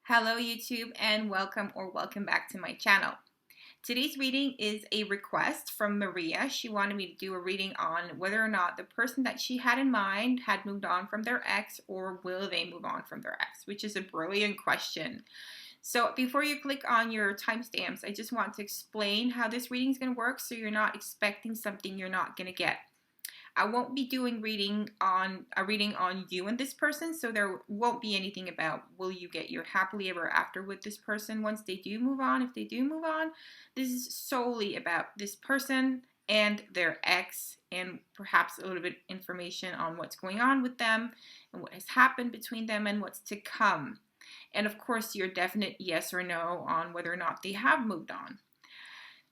Hello YouTube and welcome back to my channel. Today's reading is a request from Maria. She wanted me to do a reading on whether or not the person that she had in mind had moved on from their ex, or will they move on from their ex, which is a brilliant question. So before you click on your timestamps, I just want to explain how this reading is going to work so you're not expecting something you're not going to get. I won't be doing a reading on you and this person, so there won't be anything about will you get your happily ever after with this person once they do move on. If they do move on, this is solely about this person and their ex, and perhaps a little bit information on what's going on with them and what has happened between them and what's to come. And of course, your definite yes or no on whether or not they have moved on.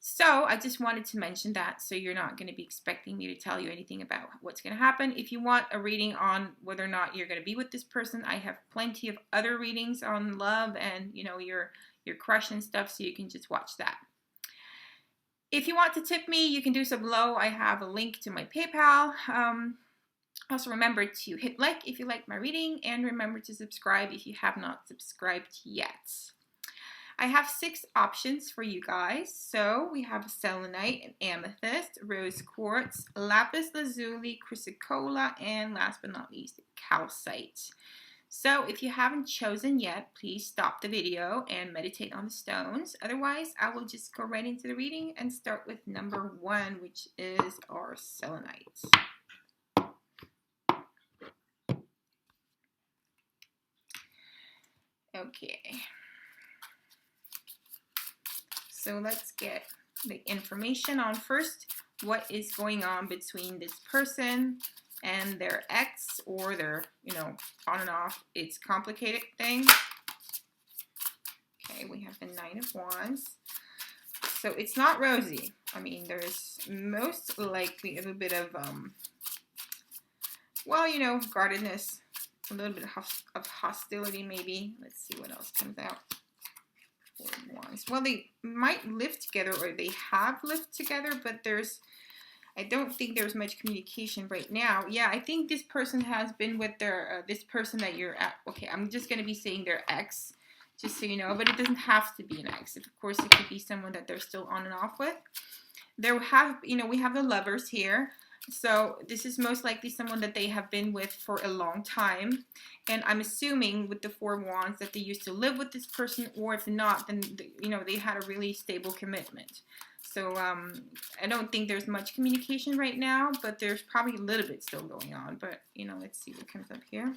So I just wanted to mention that so you're not going to be expecting me to tell you anything about what's going to happen. If you want a reading on whether or not you're going to be with this person, I have plenty of other readings on love and your crush and stuff, so you can just watch that. If you want to tip me, you can do so below. I have a link to my PayPal. Also remember to hit like if you like my reading, and remember to subscribe if you have not subscribed yet. I have 6 options for you guys. So we have selenite, and amethyst, rose quartz, lapis lazuli, chrysocolla, and last but not least, calcite. So if you haven't chosen yet, please stop the video and meditate on the stones. Otherwise, I will just go right into the reading and start with number 1, which is our selenite. Okay. So let's get the information on first what is going on between this person and their ex, or their, on and off. It's a complicated thing. Okay, we have the 9 of Wands. So it's not rosy. I mean, there's most likely a little bit of, guardedness, a little bit of hostility maybe. Let's see what else comes out. Well, they might live together, or they have lived together, but I don't think there's much communication right now. Yeah, I think this person has been with their, this person that you're at. Okay, I'm just going to be saying their ex, just so you know, but it doesn't have to be an ex. Of course, it could be someone that they're still on and off with. We have the Lovers here. So this is most likely someone that they have been with for a long time. And I'm assuming with the 4 of Wands that they used to live with this person, or if not, then, they had a really stable commitment. So I don't think there's much communication right now, but there's probably a little bit still going on. But, let's see what comes up here.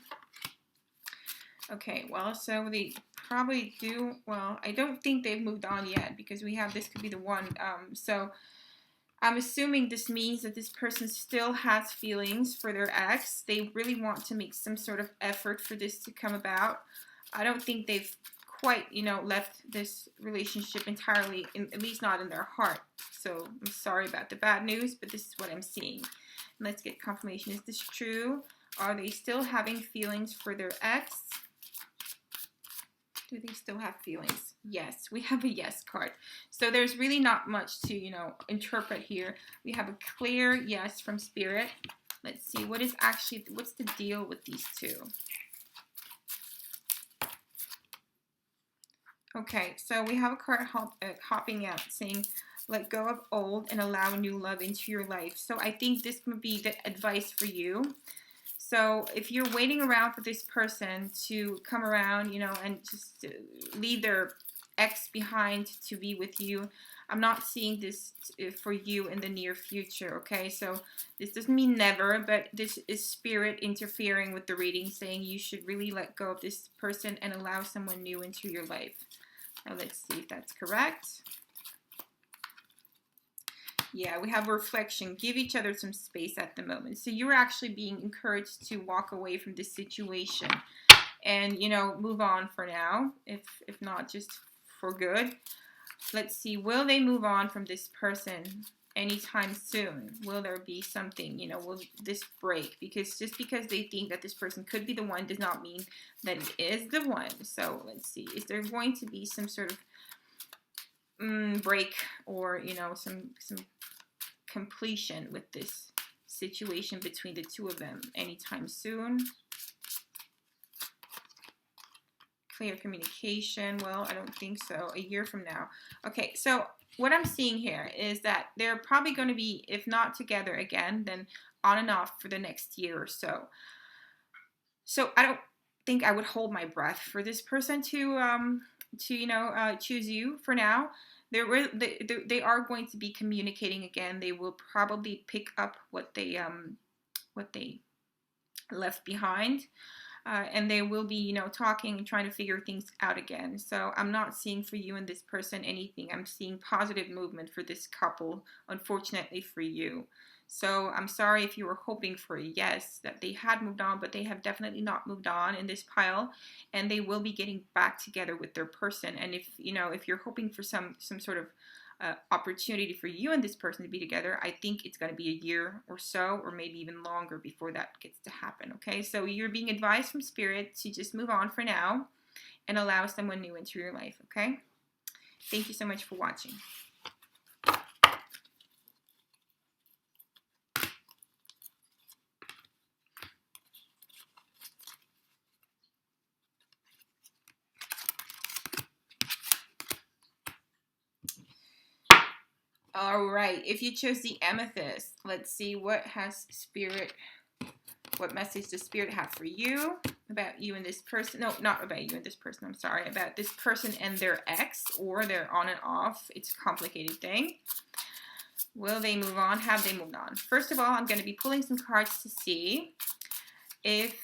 Okay, well, so they probably do. Well, I don't think they've moved on yet, because we have this could be the one. So I'm assuming this means that this person still has feelings for their ex. They really want to make some sort of effort for this to come about. I don't think they've quite, left this relationship entirely, at least not in their heart. So I'm sorry about the bad news, but this is what I'm seeing. Let's get confirmation. Is this true? Are they still having feelings for their ex? Do they still have feelings? Yes, we have a yes card. So there's really not much to, interpret here. We have a clear yes from Spirit. Let's see, what's the deal with these two? Okay, so we have a card hopping out saying, let go of old and allow new love into your life. So I think this would be the advice for you. So if you're waiting around for this person to come around, and just leave their ex behind to be with you, I'm not seeing this for you in the near future, okay? So this doesn't mean never, but this is Spirit interfering with the reading, saying you should really let go of this person and allow someone new into your life. Now let's see if that's correct. Yeah, we have reflection. Give each other some space at the moment. So you're actually being encouraged to walk away from this situation and, move on for now, if not just for good. Let's see, will they move on from this person anytime soon? Will there be something, will this break? Because just because they think that this person could be the one does not mean that it is the one. So let's see, is there going to be some sort of break, or some completion with this situation between the two of them anytime soon? Clear communication. Well, I don't think so. A year from now. Okay, so what I'm seeing here is that they're probably going to be, if not together again, then on and off for the next year or so. So I don't think I would hold my breath for this person to choose you for now. They are going to be communicating again. They will probably pick up what they left behind. And they will be, talking and trying to figure things out again. So I'm not seeing for you and this person anything. I'm seeing positive movement for this couple, unfortunately for you. So I'm sorry if you were hoping for a yes, that they had moved on, but they have definitely not moved on in this pile, and they will be getting back together with their person. And if you're hoping for some sort of opportunity for you and this person to be together, I think it's going to be a year or so, or maybe even longer before that gets to happen. Okay, so you're being advised from Spirit to just move on for now and allow someone new into your life. Okay, thank you so much for watching. All right, if you chose the amethyst, let's see what message does Spirit have for you about you and this person. No, not about you and this person. I'm sorry, about this person and their ex, or their on and off. It's a complicated thing. Will they move on? Have they moved on? First of all, I'm going to be pulling some cards to see if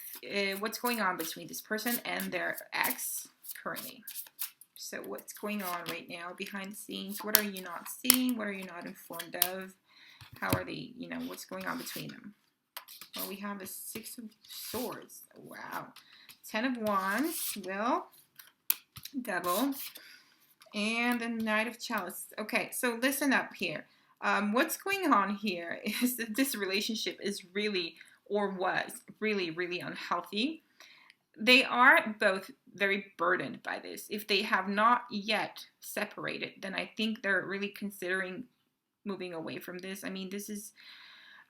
what's going on between this person and their ex currently. So what's going on right now behind the scenes? What are you not seeing? What are you not informed of? How are they, what's going on between them? Well, we have a 6 of Swords. Wow. 10 of Wands. Well, Devil. And the Knight of Chalice. Okay, so listen up here. What's going on here is that this relationship is really, or was, really, really unhealthy. They are both very burdened by this. If they have not yet separated, then I think they're really considering moving away from this. I mean,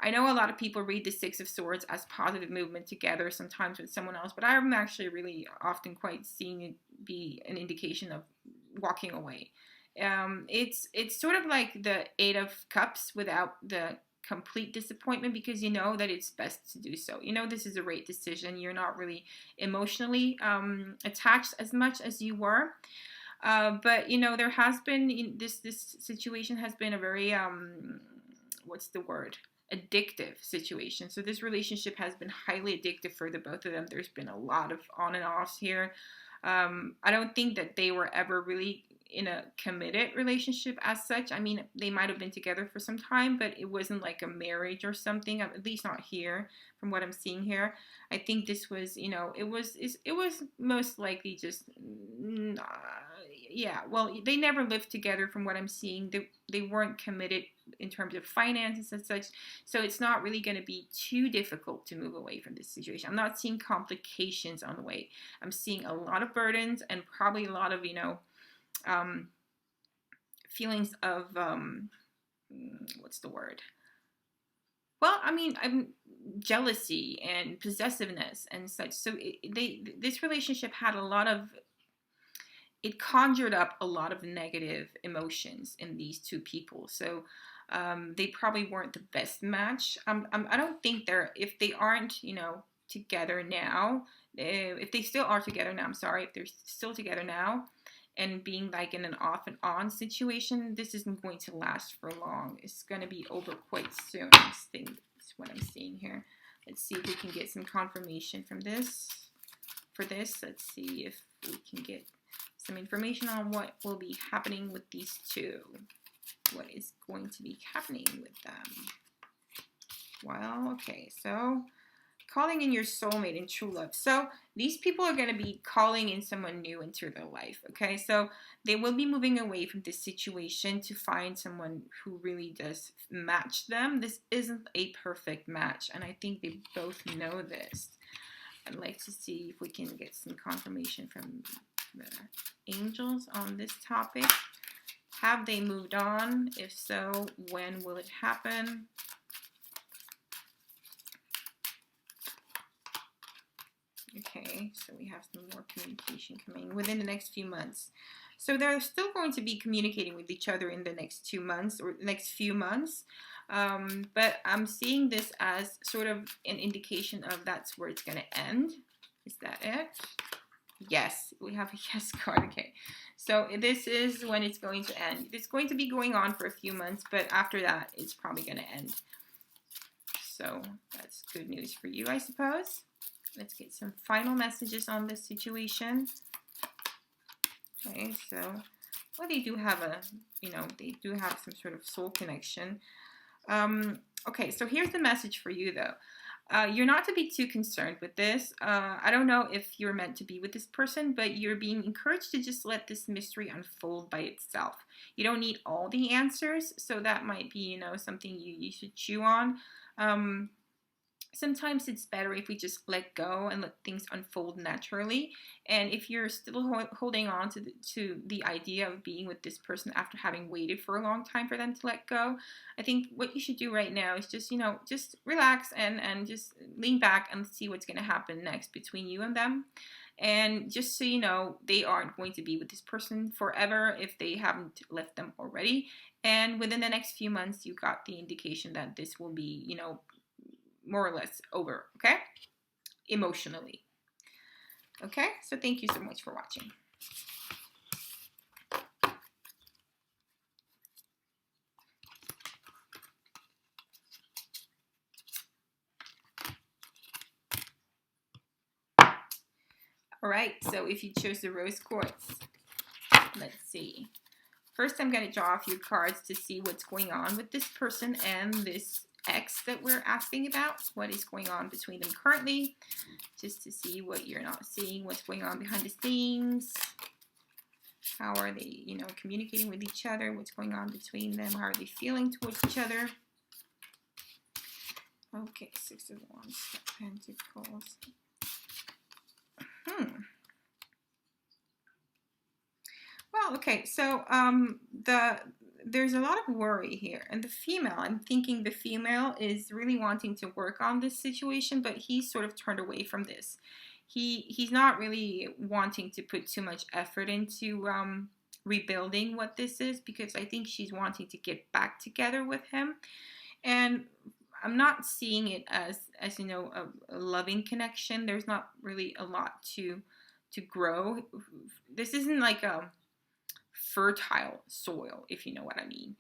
I know a lot of people read the 6 of Swords as positive movement together, sometimes with someone else, but I'm actually really often quite seeing it be an indication of walking away. It's sort of like the 8 of Cups without the complete disappointment, because you know that it's best to do so. This is a right decision. You're not really emotionally attached as much as you were, but there has been this situation has been a very what's the word, addictive situation. So this relationship has been highly addictive for the both of them. There's been a lot of on and offs here. I don't think that they were ever really in a committed relationship as such. I mean, they might have been together for some time, but it wasn't like a marriage or something, at least not here from what I'm seeing here. I think this was, it was most likely just, yeah, well, they never lived together from what I'm seeing. They weren't committed in terms of finances and such, so it's not really going to be too difficult to move away from this situation. I'm not seeing complications on the way. I'm seeing a lot of burdens and probably a lot of, feelings of, what's the word? Well, I mean, jealousy and possessiveness and such. So this relationship had it conjured up a lot of negative emotions in these two people. So they probably weren't the best match. I don't think if they aren't, together now, if they still are together now, I'm sorry, if they're still together now, and being like in an off and on situation, this isn't going to last for long. It's going to be over quite soon. That's what I'm seeing here. Let's see if we can get some confirmation from this. For this, let's see if we can get some information on what will be happening with these two. What is going to be happening with them? Well, okay, so calling in your soulmate and true love. So these people are going to be calling in someone new into their life, okay? So they will be moving away from this situation to find someone who really does match them. This isn't a perfect match, and I think they both know this. I'd like to see if we can get some confirmation from the angels on this topic. Have they moved on? If so, when will it happen? Okay, so we have some more communication coming within the next few months. So they're still going to be communicating with each other in the next 2 months or the next few months. But I'm seeing this as sort of an indication of that's where it's going to end. Is that it? Yes, we have a yes card. Okay, so this is when it's going to end. It's going to be going on for a few months, but after that, it's probably going to end. So that's good news for you, I suppose. Let's get some final messages on this situation. Okay, so, well, they do have a, they do have some sort of soul connection. Okay, so here's the message for you, though. You're not to be too concerned with this. I don't know if you're meant to be with this person, but you're being encouraged to just let this mystery unfold by itself. You don't need all the answers, so that might be, something you should chew on. Sometimes it's better if we just let go and let things unfold naturally. And if you're still holding on to the idea of being with this person after having waited for a long time for them to let go, I think what you should do right now is just, just relax and just lean back and see what's going to happen next between you and them. And just so you know, they aren't going to be with this person forever if they haven't left them already. And within the next few months, you got the indication that this will be, more or less over, okay? Emotionally. Okay, so thank you so much for watching. All right, so if you chose the rose quartz, let's see. First, I'm going to draw a few cards to see what's going on with this person and this ex that we're asking about. What is going on between them currently, just to see what you're not seeing, what's going on behind the scenes. How are they, communicating with each other? What's going on between them? How are they feeling towards each other? Okay, Six of Wands, Pentacles. Well, okay, so there's a lot of worry here. And the female, I'm thinking the female is really wanting to work on this situation, but he's sort of turned away from this. He's not really wanting to put too much effort into rebuilding what this is, because I think she's wanting to get back together with him. And I'm not seeing it as a loving connection. There's not really a lot to grow. This isn't like a fertile soil, if you know what I mean.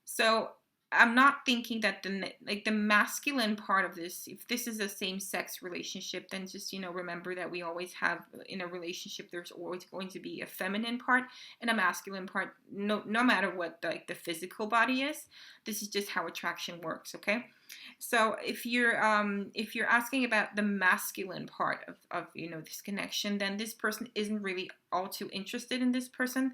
So I'm not thinking that the masculine part of this, if this is a same-sex relationship, then just, remember that we always have in a relationship, there's always going to be a feminine part and a masculine part, no matter what the physical body is. This is just how attraction works, okay? So if you're asking about the masculine part of this connection, then this person isn't really all too interested in this person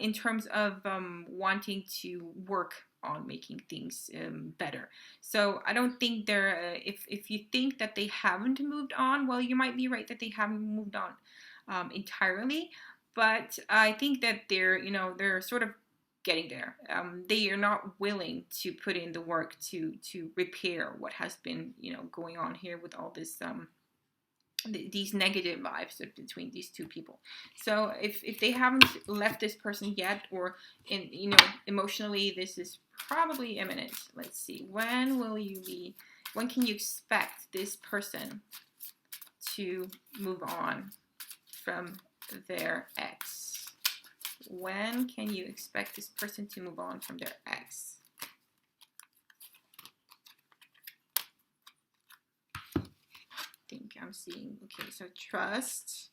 in terms of wanting to work on making things better. So I don't think they're, if you think that they haven't moved on, well, you might be right that they haven't moved on entirely, but I think that they're sort of getting there. They are not willing to put in the work to repair what has been, going on here with all this these negative vibes between these two people. So if they haven't left this person yet, or emotionally, this is probably imminent. Let's see, when can you expect this person to move on from their ex? When can you expect this person to move on from their ex? I'm seeing, okay, so trust,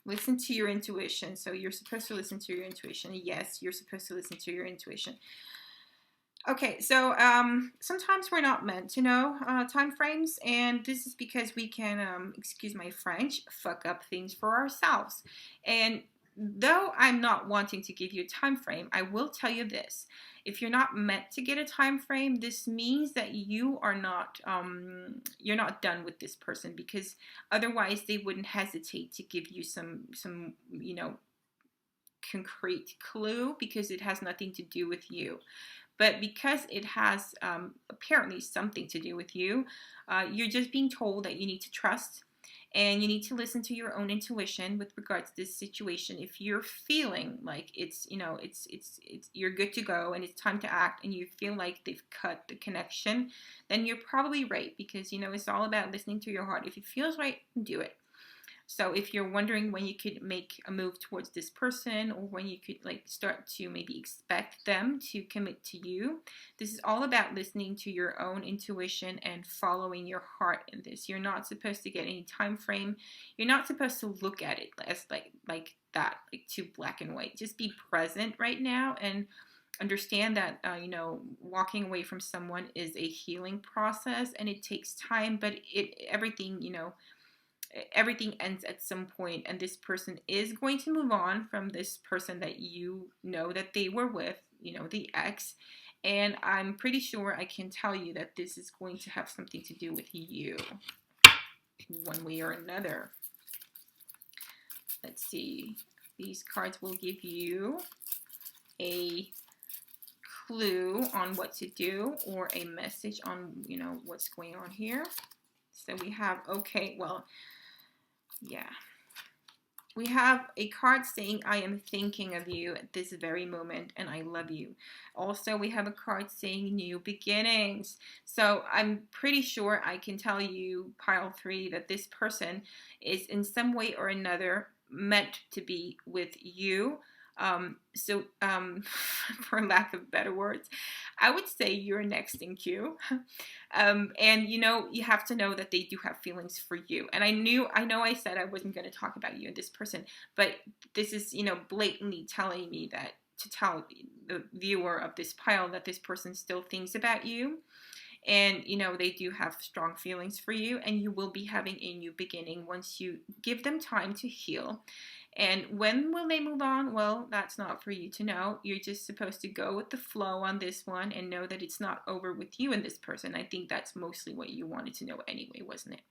listen to your intuition. So you're supposed to listen to your intuition. Yes, you're supposed to listen to your intuition. Okay, so sometimes we're not meant to know time frames, and this is because we can, excuse my French, fuck up things for ourselves. And though I'm not wanting to give you a time frame, I will tell you this. If you're not meant to get a time frame, this means that you are not you're not done with this person, because otherwise they wouldn't hesitate to give you some concrete clue, because it has nothing to do with you. But because it has apparently something to do with you, you're just being told that you need to trust. And you need to listen to your own intuition with regards to this situation. If you're feeling like it's, you're good to go and it's time to act, and you feel like they've cut the connection, then you're probably right, because, it's all about listening to your heart. If it feels right, do it. So if you're wondering when you could make a move towards this person, or when you could start to maybe expect them to commit to you, this is all about listening to your own intuition and following your heart in this. You're not supposed to get any time frame. You're not supposed to look at it as like that, like too black and white. Just be present right now and understand that walking away from someone is a healing process, and it takes time, but everything ends at some point, and this person is going to move on from this person that that they were with, the ex. And I'm pretty sure I can tell you that this is going to have something to do with you, one way or another. Let's see. These cards will give you a clue on what to do, or a message on, what's going on here. So we have, we have a card saying, I am thinking of you at this very moment and I love you. Also, we have a card saying new beginnings. So I'm pretty sure I can tell you, pile 3, that this person is in some way or another meant to be with you. For lack of better words, I would say you're next in queue. And you have to know that they do have feelings for you. And I know I said I wasn't going to talk about you and this person, but this is, blatantly telling me that, to tell the viewer of this pile, that this person still thinks about you. And, they do have strong feelings for you, and you will be having a new beginning once you give them time to heal. And when will they move on? Well, that's not for you to know. You're just supposed to go with the flow on this one and know that it's not over with you and this person. I think that's mostly what you wanted to know anyway, wasn't it?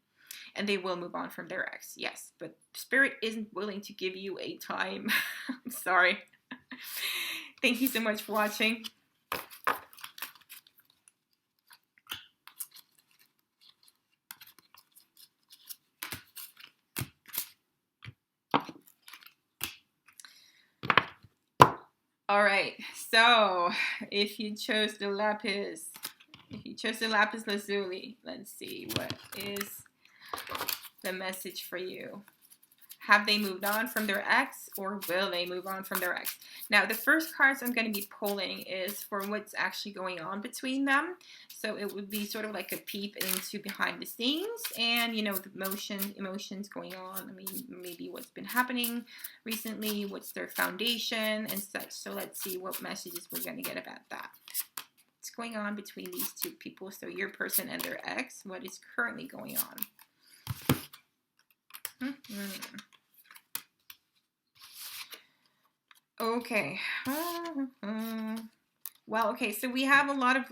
And they will move on from their ex, yes. But Spirit isn't willing to give you a time. I'm sorry. Thank you so much for watching. All right, so if you chose the lapis lazuli, let's see, what is the message for you? Have they moved on from their ex, or will they move on from their ex? Now, the first cards I'm going to be pulling is for what's actually going on between them. So it would be sort of like a peep into behind the scenes, and, the emotions going on. I mean, maybe what's been happening recently, what's their foundation and such. So let's see what messages we're going to get about that. What's going on between these two people? So your person and their ex, what is currently going on? Okay. Well, okay, so we have a lot of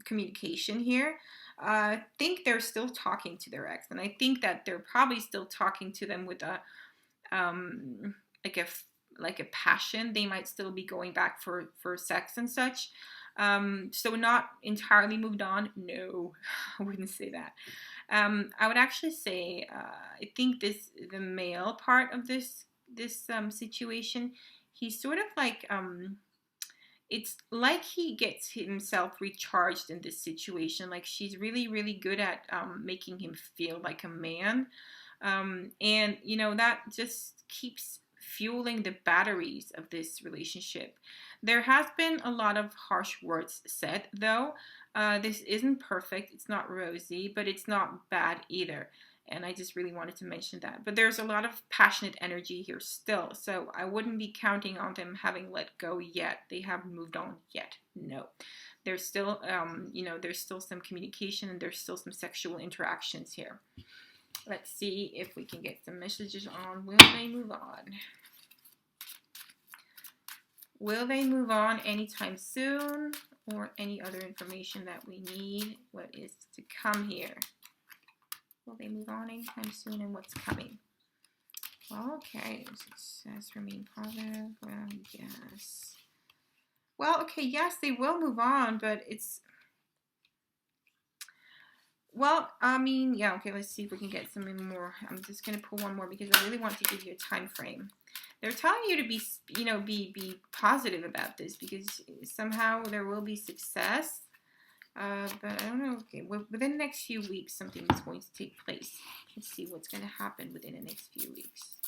communication here. I think they're still talking to their ex, and I think that they're probably still talking to them with a like a passion. They might still be going back for sex and such. So not entirely moved on. No, I wouldn't say that. I would actually say I think the male part of this situation, he's sort of it's like he gets himself recharged in this situation. Like, she's really, really good at making him feel like a man. And, that just keeps fueling the batteries of this relationship. There has been a lot of harsh words said, though. This isn't perfect. It's not rosy, but it's not bad either. And I just really wanted to mention that. But there's a lot of passionate energy here still. So I wouldn't be counting on them having let go yet. They haven't moved on yet. No. There's still, there's still some communication, and there's still some sexual interactions here. Let's see if we can get some messages on. Will they move on? Will they move on anytime soon? Or any other information that we need? What is to come here? Will they move on anytime soon, and what's coming? Well, okay, success, remain positive. Well, yes. Well, okay, yes, they will move on, but it's Well, I mean, yeah, okay, let's see if we can get some more. I'm just going to pull one more because I really want to give you a time frame. They're telling you to be, be positive about this because somehow there will be success. But I don't know. Okay, within the next few weeks, something is going to take place. Let's see what's going to happen within the next few weeks.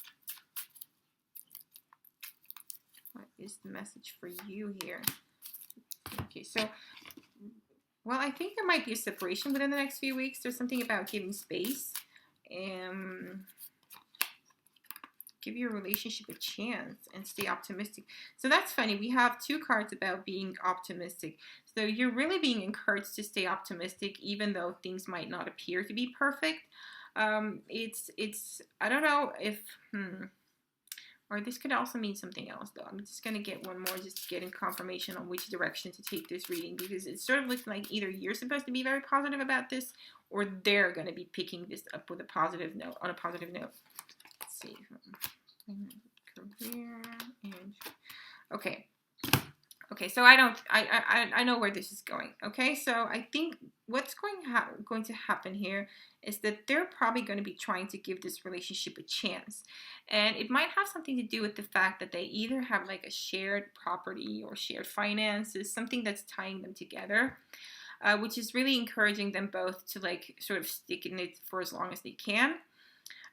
What is the message for you here? Okay, so, well, I think there might be a separation within the next few weeks. There's something about giving space. Give your relationship a chance and stay optimistic. So that's funny. We have two cards about being optimistic. So you're really being encouraged to stay optimistic, even though things might not appear to be perfect. It's I don't know if or this could also mean something else though. I'm just gonna get one more, just getting confirmation on which direction to take this reading, because it sort of looks like either you're supposed to be very positive about this, or they're gonna be picking this up with a positive note, on a positive note. Let's see. Career and okay. Okay, so I know where this is going. Okay, so I think what's going to happen here is that they're probably going to be trying to give this relationship a chance, and it might have something to do with the fact that they either have like a shared property or shared finances, something that's tying them together, which is really encouraging them both to like sort of stick in it for as long as they can.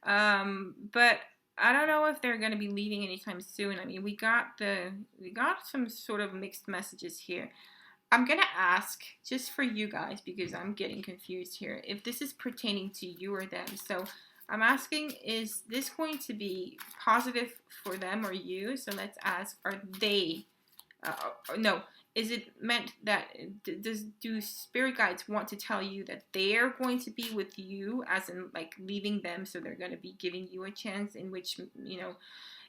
But I don't know if they're going to be leaving anytime soon. I mean, we got some sort of mixed messages here. I'm going to ask, just for you guys, because I'm getting confused here, if this is pertaining to you or them. So I'm asking, is this going to be positive for them or you? So let's ask, are they, no, is it meant that, do spirit guides want to tell you that they're going to be with you, as in like leaving them, so they're going to be giving you a chance, in which,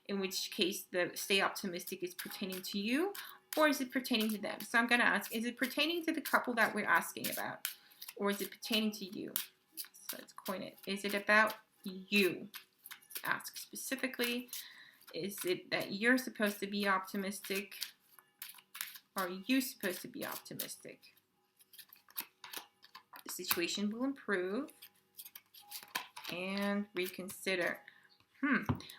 in which case the stay optimistic is pertaining to you, or is it pertaining to them? So I'm going to ask, is it pertaining to the couple that we're asking about, or is it pertaining to you? So let's coin it. Is it about you? Ask specifically. Is it that you're supposed to be optimistic? Are you supposed to be optimistic? The situation will improve. And reconsider.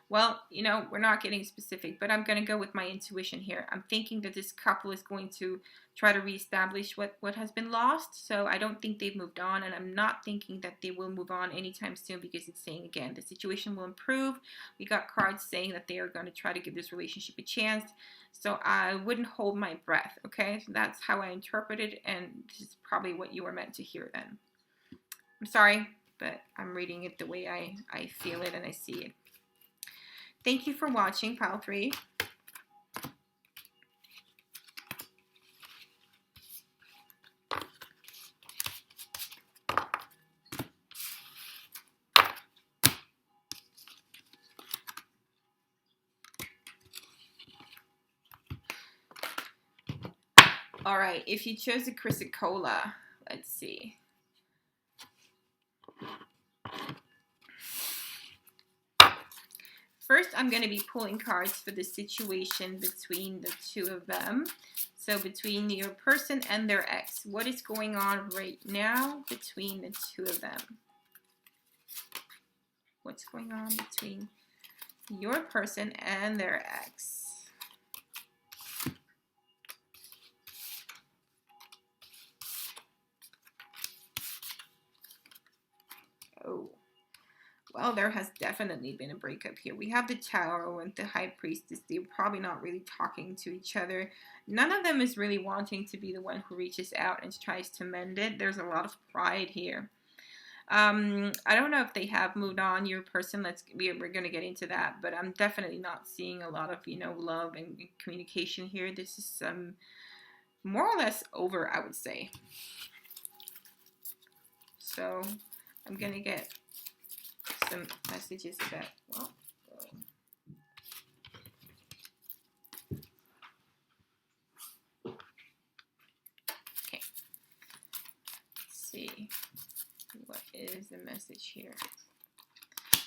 Well, we're not getting specific, but I'm going to go with my intuition here. I'm thinking that this couple is going to try to reestablish what has been lost. So I don't think they've moved on, and I'm not thinking that they will move on anytime soon, because it's saying, again, the situation will improve. We got cards saying that they are going to try to give this relationship a chance. So I wouldn't hold my breath, okay? So that's how I interpret it, and this is probably what you were meant to hear then. I'm sorry, but I'm reading it the way I feel it and I see it. Thank you for watching Pile 3. All right, if you chose a Chrysicola, let's see. First, I'm going to be pulling cards for the situation between the two of them. So between your person and their ex, what is going on right now between the two of them? What's going on between your person and their ex? Oh. Well, there has definitely been a breakup here. We have the Tower and the High Priestess. They're probably not really talking to each other. None of them is really wanting to be the one who reaches out and tries to mend it. There's a lot of pride here. I don't know if they have moved on, your person. We're going to get into that, but I'm definitely not seeing a lot of, love and communication here. This is more or less over, I would say. So I'm going to get some messages about, well, okay, let's see, what is the message here?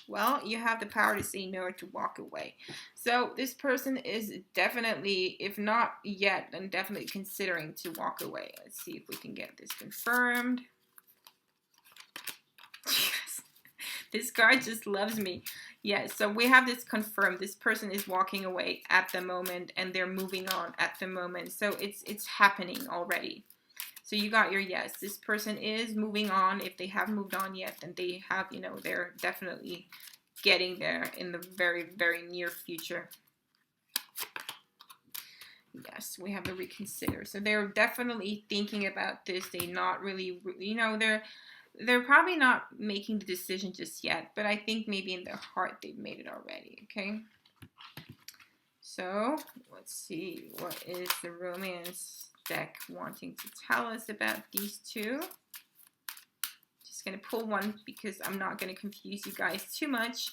Well, you have the power to say no or to walk away. So this person is definitely, if not yet, then definitely considering to walk away. Let's see if we can get this confirmed. This card just loves me. Yes, so we have this confirmed. This person is walking away at the moment and they're moving on at the moment. So it's happening already. So you got your yes. This person is moving on. If they haven't moved on yet, then they have, you know, they're definitely getting there in the very, very near future. Yes, we have the reconsider. So they're definitely thinking about this. They're not really, you know, they're probably not making the decision just yet, but I think maybe in their heart they've made it already, okay? So let's see, what is the romance deck wanting to tell us about these two? Just going to pull one because I'm not going to confuse you guys too much.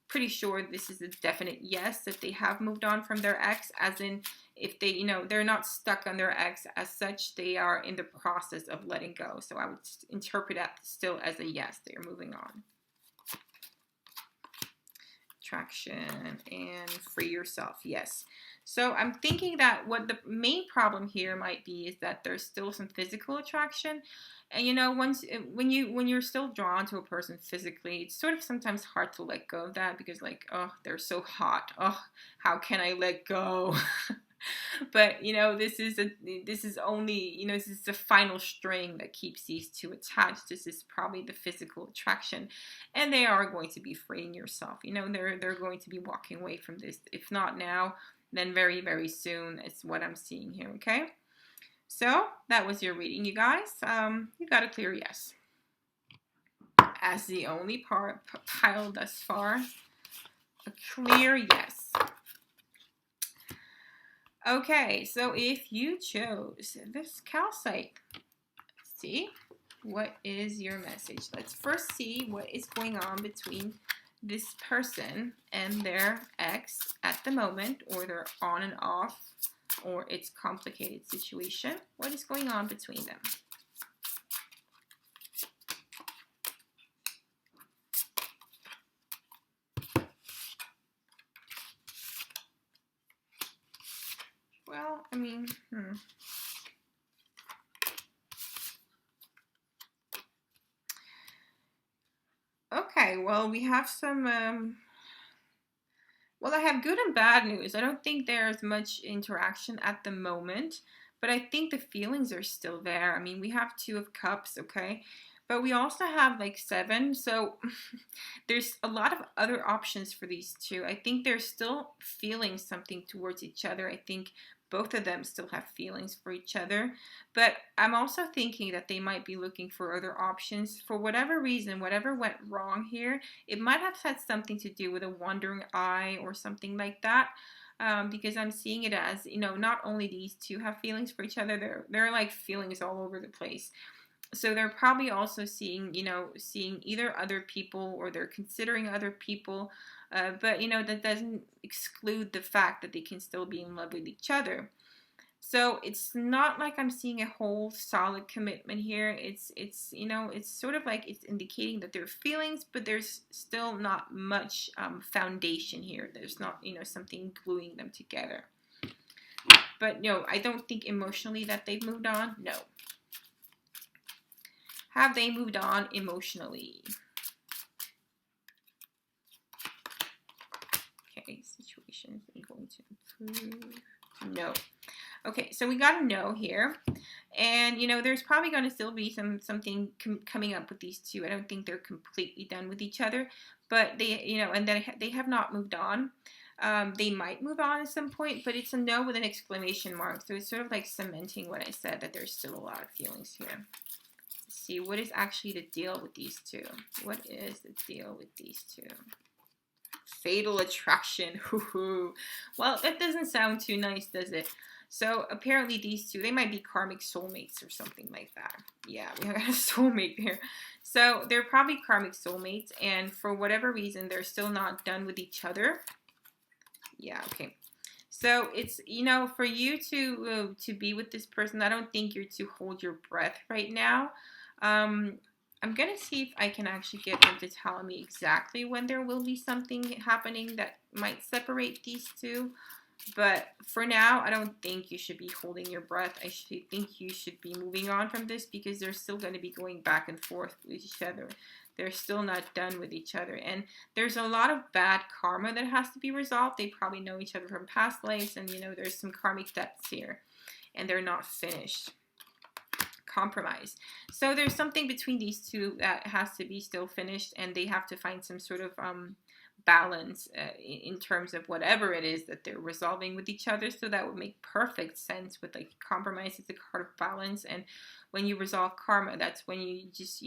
Pretty sure this is a definite yes, that they have moved on from their ex, as in if they, you know, they're not stuck on their ex as such, they are in the process of letting go. So I would interpret that still as a yes, they are moving on. Attraction and free yourself, yes. So I'm thinking that what the main problem here might be is that there's still some physical attraction. And you know, when you're still drawn to a person physically, it's sort of sometimes hard to let go of that because, like, oh, they're so hot. Oh, how can I let go? But you know, this is only, you know, this is the final string that keeps these two attached. This is probably the physical attraction, and they are going to be freeing yourself. You know, they're going to be walking away from this. If not now, then very, very soon. It's what I'm seeing here. Okay. So that was your reading, you guys. You got a clear yes as the only pile thus far. A clear yes. Okay, so if you chose this calcite, let's see, what is your message? Let's first see what is going on between this person and their ex at the moment, or they're on and off, or it's complicated situation. What is going on between them? Well, I mean, Okay, well, we have some, well, I have good and bad news. I don't think there's much interaction at the moment, but I think the feelings are still there. I mean, we have 2 of Cups, okay? But we also have like 7, so there's a lot of other options for these two. I think they're still feeling something towards each other. I think both of them still have feelings for each other. But I'm also thinking that they might be looking for other options. For whatever reason, whatever went wrong here, it might have had something to do with a wandering eye or something like that. Because I'm seeing it as, you know, not only these two have feelings for each other, they're like feelings all over the place. So they're probably also seeing, you know, seeing either other people or they're considering other people. But, you know, that doesn't exclude the fact that they can still be in love with each other. So it's not like I'm seeing a whole solid commitment here. It's you know, it's sort of like it's indicating that there are feelings, but there's still not much foundation here. There's not, you know, something gluing them together. But no, I don't think emotionally that they've moved on. No. Have they moved on emotionally? Okay, situation is going to improve. No. Okay, so we got a no here. And, you know, there's probably going to still be something coming up with these two. I don't think they're completely done with each other. But they, you know, and they have not moved on. They might move on at some point, but it's a no with an exclamation mark. So it's sort of like cementing what I said, that there's still a lot of feelings here. See, what is actually the deal with these two? What is the deal with these two? Fatal attraction. Well, that doesn't sound too nice, does it? So apparently these two, they might be karmic soulmates or something like that. Yeah, we have a soulmate here. So they're probably karmic soulmates, and for whatever reason, they're still not done with each other. Yeah, okay. So it's, you know, for you to be with this person, I don't think you're to hold your breath right now. I'm going to see if I can actually get them to tell me exactly when there will be something happening that might separate these two. But for now, I don't think you should be holding your breath. I think you should be moving on from this because they're still going to be going back and forth with each other. they're still not done with each other. And there's a lot of bad karma that has to be resolved. They probably know each other from past lives, and there's some karmic debts here, and they're not finished. Compromise. So there's something between these two that has to be still finished, and they have to find some sort of balance in terms of whatever it is that they're resolving with each other. So that would make perfect sense with like compromise is the card of balance. And when you resolve karma, that's when you just,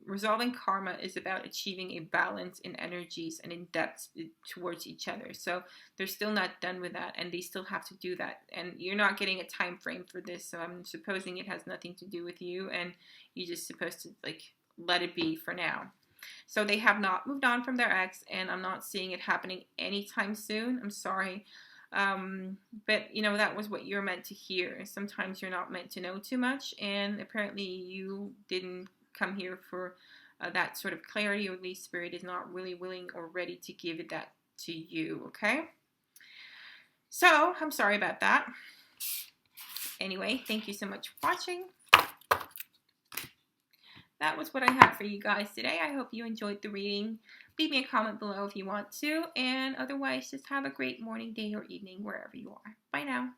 resolving karma is about achieving a balance in energies and in depths towards each other. So they're still not done with that, and they still have to do that. And you're not getting a time frame for this, so I'm supposing it has nothing to do with you, and you're just supposed to like let it be for now. So they have not moved on from their ex, and I'm not seeing it happening anytime soon. I'm sorry. But that was what you're meant to hear. Sometimes you're not meant to know too much, and apparently you didn't come here for that sort of clarity, or at least Spirit is not really willing or ready to give it that to you, okay? So I'm sorry about that. Anyway, thank you so much for watching. That was what I had for you guys today. I hope you enjoyed the reading. Leave me a comment below if you want to. And otherwise, just have a great morning, day, or evening, wherever you are. Bye now.